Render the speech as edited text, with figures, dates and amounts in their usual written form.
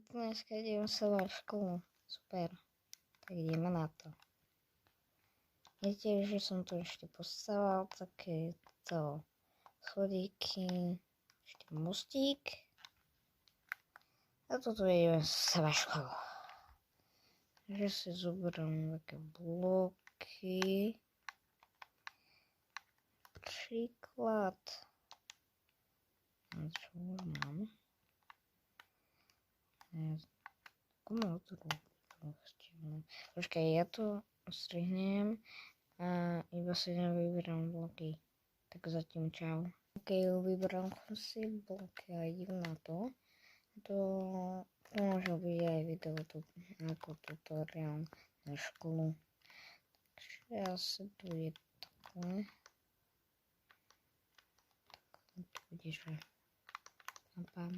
dneska idem stavať školu. Super. Tak ideme na to. Viete, že som tu ešte postavil takéto schodíky, ešte mostík. A toto ideme stavať školu. Takže si zoberiem také bloky. Príklad. Čo už mám? Počkaj, ja to strihnem a iba si nevyberám bloky. Tak zatím čau. Ok, vyberal som si bloky a idem na to. To môže byť aj video ako tutoriál na školu. Takže asi tu je takhle. Tu bude, že pam.